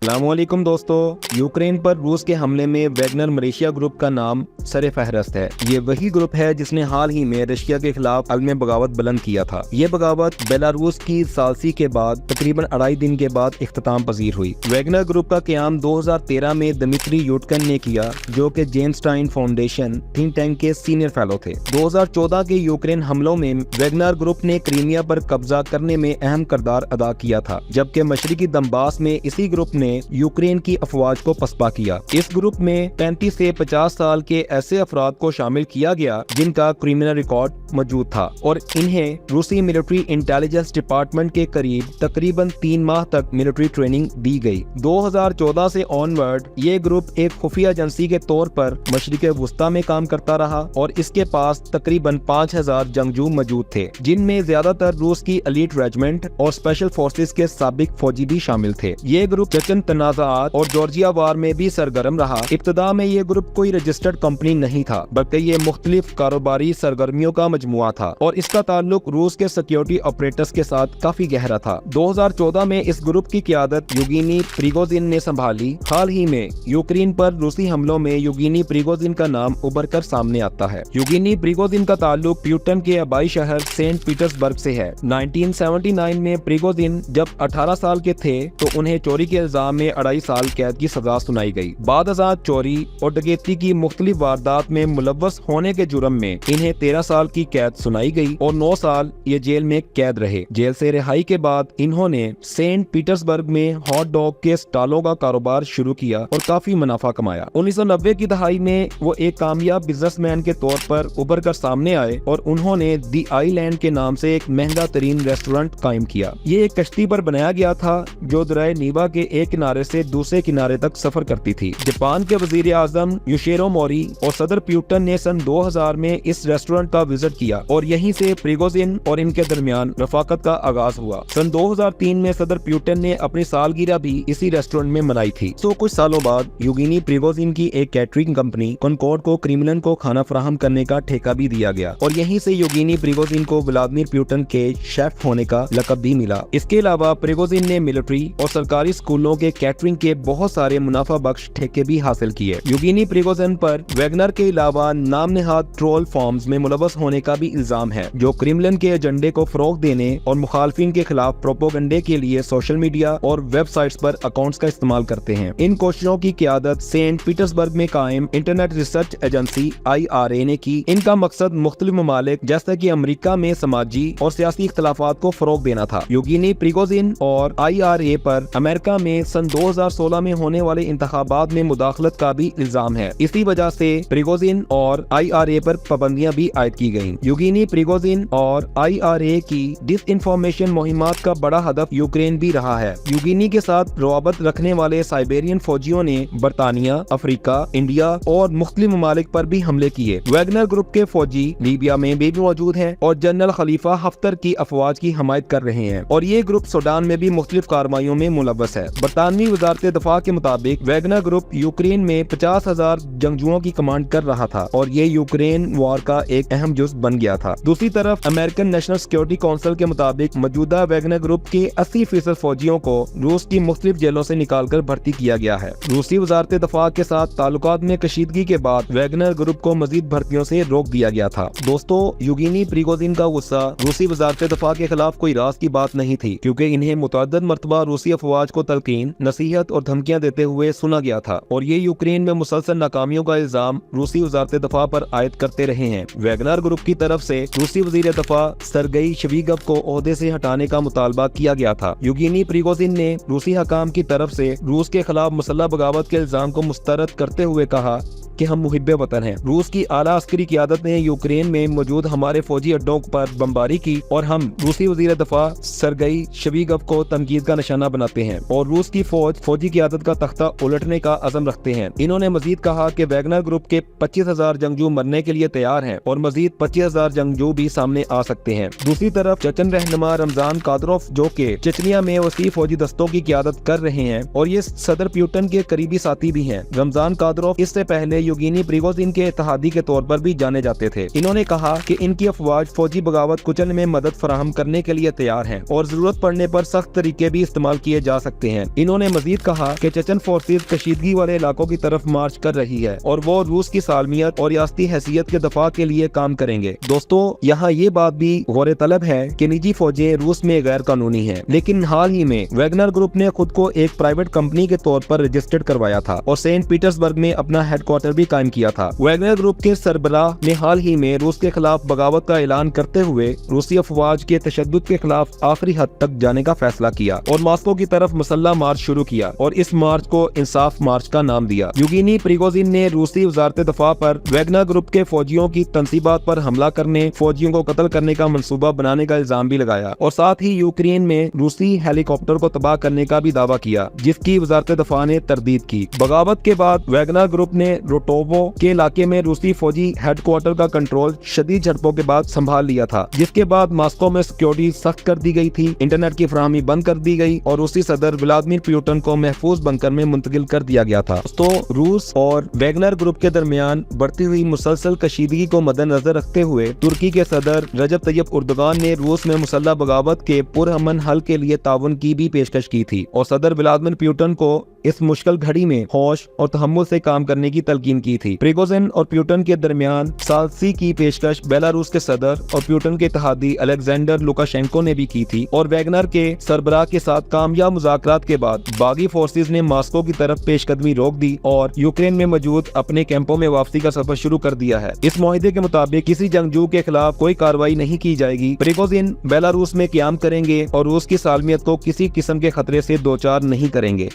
अस्सलाम वालेकुम दोस्तों। यूक्रेन पर रूस के हमले में वैगनर मलेशिया ग्रुप का नाम सरे फहरस्त है। ये वही ग्रुप है जिसने हाल ही में रशिया के खिलाफ अलम बगावत बुलंद किया था। ये बगावत बेलारूस की सालसी के बाद तकरीबन 2.5 दिन के बाद इख्तिताम पजीर हुई। वैगनर ग्रुप का क़याम 2013 में दिमित्री यूटकन ने किया, जो कि जेनस्टाइन फाउंडेशन थिंक टैंक के सीनियर फेलो थे। 2014 के यूक्रेन हमलों में वैगनर ग्रुप ने क्रीमिया पर कब्जा करने में अहम किरदार अदा किया था, जबकि मशरिकी दम्बास में इसी ग्रुप ने यूक्रेन की अफवाज को पसपा किया। इस ग्रुप में 35 से 50 साल के ऐसे अफराद को शामिल किया गया जिनका क्रिमिनल रिकॉर्ड मौजूद था और इन्हें रूसी मिलिट्री इंटेलिजेंस डिपार्टमेंट के करीब तकरीबन 3 माह तक मिलिट्री ट्रेनिंग दी गई। 2014 से ऑनवर्ड ये ग्रुप एक खुफिया एजेंसी के तौर पर मशरिक़े वुस्ता में काम करता रहा और इसके पास तकरीबन 5000 जंगजू मौजूद थे, जिनमें ज्यादातर रूस की एलीट रेजिमेंट और स्पेशल फोर्सेस के साबिक फौजी भी शामिल थे। ये ग्रुप चचन तनाज़ात और जॉर्जिया वार में भी सरगर्म रहा। इब्तदा में ये ग्रुप कोई रजिस्टर्ड कंपनी नहीं था, बल्कि ये मुख्तलिफ कारोबारी सरगर्मियों का मजमुआ था और इसका ताल्लुक रूस के सिक्योरिटी ऑपरेटर्स के साथ काफी गहरा था। 2014 में इस ग्रुप की क़यादत युगिनी प्रिगोजिन ने संभाली। हाल ही में यूक्रेन पर रूसी हमलों में युगिनी प्रिगोजिन का नाम उभर कर सामने आता है। युगिनी प्रिगोजिन का ताल्लुक प्यूटन के आबाई शहर सेंट पीटर्सबर्ग से है। 1979 में प्रिगोजिन जब 18 साल के थे तो उन्हें चोरी के इल्जाम में 2.5 साल कैद की सजा सुनाई गई। बाद आजाद चोरी और डकैती की मुख्तलिफ वारदात में मुलव्वस होने के जुर्म में इन्हें 13 साल की कैद सुनाई गई और 9 साल ये जेल में कैद रहे। जेल से रिहाई के बाद इन्होंने सेंट पीटर्सबर्ग में हॉट डॉग के स्टॉलों का कारोबार शुरू किया और काफी मुनाफा कमाया। 1990 की दहाई में वो एक कामयाब बिजनेसमैन के तौर पर उभर कर सामने आए और उन्होंने दी आईलैंड के नाम से एक महंगा तरीन रेस्टोरेंट कायम किया। ये एक कश्ती पर बनाया गया था जो दरिया नीवा के एक किनारे से दूसरे किनारे तक सफर करती थी। जापान के वजीर आजम योशिरो मोरी और सदर प्यूटन ने सन 2000 में इस रेस्टोरेंट का विजिट किया और यहीं से प्रिगोजिन और इनके दरमियान रफाकत का आगाज हुआ। सन 2003 में सदर प्यूटन ने अपनी सालगिरह भी इसी रेस्टोरेंट में मनाई थी। कुछ सालों बाद युगिनी प्रिगोजिन की एक कैटरिंग कंपनी कॉनकॉर्ड को क्रिमिनल को खाना फराहम करने का ठेका भी दिया गया और यहीं से युगिनी प्रिगोजिन को व्लादिमीर प्यूटन के शेफ होने का लकब भी मिला। इसके अलावा प्रिगोजिन ने मिलिट्री और सरकारी स्कूलों के कैटरिंग के बहुत सारे मुनाफा बख्श ठेके भी हासिल किए। युगिनी प्रिगोजिन पर वैगनर के अलावा नाम नेहाद ट्रोल फॉर्म्स में मुलव्वस होने का भी इल्जाम है, जो क्रेमलिन के एजेंडे को फरोग देने और मुखालफिन के खिलाफ प्रोपोगंडे के लिए सोशल मीडिया और वेबसाइट्स पर अकाउंट्स का इस्तेमाल करते हैं। इन कोशिशों की क़यादत सेंट पीटर्सबर्ग में कायम इंटरनेट रिसर्च एजेंसी IRA ने की। इनका मकसद मुख्तलिफ ममालिक जैसे कि अमेरिका में समाजी और सियासी इख्तलाफात को फरोग देना था। युगिनी प्रिगोजिन और IRA पर अमेरिका में सन 2016 में होने वाले इंतखाबात में मुदाखलत का भी इल्जाम है। इसी वजह से प्रिगोजिन और IRA पर पाबंदियां भी आयद की गयी। युगिनी प्रिगोजिन और IRA की डिसइंफॉर्मेशन मुहिमात का बड़ा हदफ यूक्रेन भी रहा है। युगिनी के साथ रवाबत रखने वाले साइबेरियन फौजियों ने बरतानिया, अफ्रीका, इंडिया और मुख्तलिफ ममालिक पर भी हमले किए। वैगनर ग्रुप के फौजी लीबिया में भी मौजूद हैं और जनरल खलीफा हफ्तर की अफवाज की हमायत कर रहे हैं और ये ग्रुप सूडान में भी मुख्तलिफ कार्रवाइयों में मुलव्वस है। बरतानवी वजारत दफा के मुताबिक वैगनर ग्रुप यूक्रेन में 50,000 जंगजुओं की कमांड कर रहा था और ये यूक्रेन वार का एक अहम जुज़ बन गया था। दूसरी तरफ अमेरिकन नेशनल सिक्योरिटी काउंसिल के मुताबिक मौजूदा वैगनर ग्रुप के 80% फौजियों को रूस की मुख्तलिफ जेलों से निकालकर भर्ती किया गया है। रूसी वजारत दफा के साथ ताल्लुकात में कशीदगी के बाद वैगनर ग्रुप को मजीद भर्तियों से रोक दिया गया था। दोस्तों, युगिनी प्रिगोजिन का गुस्सा रूसी वजारत दफा के खिलाफ कोई राज की बात नहीं थी, क्योंकि इन्हें मुतअद्दिद मरतबा रूसी अफवाज को तलकीन, नसीहत और धमकियां देते हुए सुना गया था और ये यूक्रेन में मुसलसल नाकामियों का इल्जाम रूसी वजारत दफा पर आयद करते रहे हैं। वैगनर ग्रुप की तरफ से रूसी वजीर दफा सरगई शवीगव को ओहदे से हटाने का मुतालबा किया गया था। युगिनी प्रिगोजिन ने रूसी हकाम की तरफ से रूस के खिलाफ मुसल्लह बगावत के इल्जाम को मुस्तरद करते हुए कहा कि हम मुहिब्बे वतन हैं। रूस की आला अस्करी क़यादत ने यूक्रेन में मौजूद हमारे फौजी अड्डों पर बमबारी की और हम रूसी वजीर दफा सरगई शवीगव को तनकीद का निशाना बनाते हैं और रूस की फौजी क़यादत का तख्ता उलटने का अज़म रखते हैं। इन्होंने मजीद कहा कि वैगनर ग्रुप के 25,000 जंगजू मरने के लिए तैयार हैं और मजीद 25,000 जंगजू भी सामने आ सकते हैं। दूसरी तरफ चचन रहनुमा रमजान कादरोफ, जो कि चेचनिया में वसी फौजी दस्तों की क़यादत कर रहे हैं और ये सदर प्यूटन के करीबी साथी भी हैं। रमजान कादरोफ इससे पहले योगिनी प्रिगोजिन के इत्तेहादी के तौर पर भी जाने जाते थे। इन्होंने कहा कि इनकी अफवाज फौजी बगावत कुचलने में मदद फराहम करने के लिए तैयार हैं और जरूरत पड़ने पर सख्त तरीके भी इस्तेमाल किए जा सकते हैं। इन्होंने मजीद कहा कि चेचन फोर्सेज कशीदगी वाले इलाकों की तरफ मार्च कर रही है और वो रूस की सालमियत और रियासती हैसियत के दफा के लिए काम करेंगे। दोस्तों, यहाँ ये बात भी गौर तलब है कि निजी फौजें रूस में गैर कानूनी हैं, लेकिन हाल ही में वैगनर ग्रुप ने खुद को एक प्राइवेट कंपनी के तौर पर रजिस्टर्ड करवाया था और सेंट पीटर्सबर्ग में अपना हेडक्वार्टर भी कायम किया था। वैगनर ग्रुप के सरबराह ने हाल ही में रूस के खिलाफ बगावत का ऐलान करते हुए रूसी अफवाज के तशद्दुद के खिलाफ आखिरी हद तक जाने का फैसला किया और मॉस्को की तरफ मुसल्ला मार्च शुरू किया और इस मार्च को इंसाफ मार्च का नाम दिया। योगिनी प्रिगोजिन ने रूसी वजारत दफा पर वैगनर ग्रुप के फौजियों की तंसीबात पर हमला करने, फौजियों को कत्ल करने का मंसूबा बनाने का इल्जाम भी लगाया और साथ ही यूक्रेन में रूसी हेलीकॉप्टर को तबाह करने का भी दावा किया, जिसकी वजारत दफा ने तरदीद की। बगावत के बाद वैगनर ग्रुप ने रोटोवो के इलाके में रूसी फौजी हेडक्वार्टर का कंट्रोल शदीद झड़पों के बाद संभाल लिया था, जिसके बाद मॉस्को में सिक्योरिटी सख्त कर दी गई थी, इंटरनेट की फराहमी बंद कर दी गई और रूसी सदर व्लादिमीर पुतिन को महफूज बंकर में मुंतकिल कर दिया गया था। तो रूस और वैगनर ग्रुप के दरमियान बढ़ती हुई मुसलसल कशीदगी को मद्देनजर रखते हुए तुर्की के सदर रजब तैयब उर्दुगान ने रूस में मुसल्लह बगावत के पुरअमन हल के लिए ताउन की भी पेशकश की थी और सदर व्लादिमीर पुतिन को इस मुश्किल घड़ी में होश और तहम्मुल से काम करने की तलकीन की थी। प्रिगोजिन और पुतिन के दरमियान सालसी की पेशकश बेलारूस के सदर और पुतिन के इत्तेहादी अलेक्जेंडर लुकाशेंको ने भी की थी और वैगनर के सरबराह के साथ कामयाब मुज़ाकरात के बाद बागी फोर्सेज ने मॉस्को की तरफ पेशकदमी रोक दी और यूक्रेन में मौजूद अपने कैंपों में वापसी का सफर शुरू कर दिया है। इस मुआहदे के मुताबिक किसी जंगजू के खिलाफ कोई कार्रवाई नहीं की जाएगी। प्रिगोजिन बेलारूस में क़याम करेंगे और रूस की सालमियत को किसी किस्म के खतरे से दो चार नहीं करेंगे।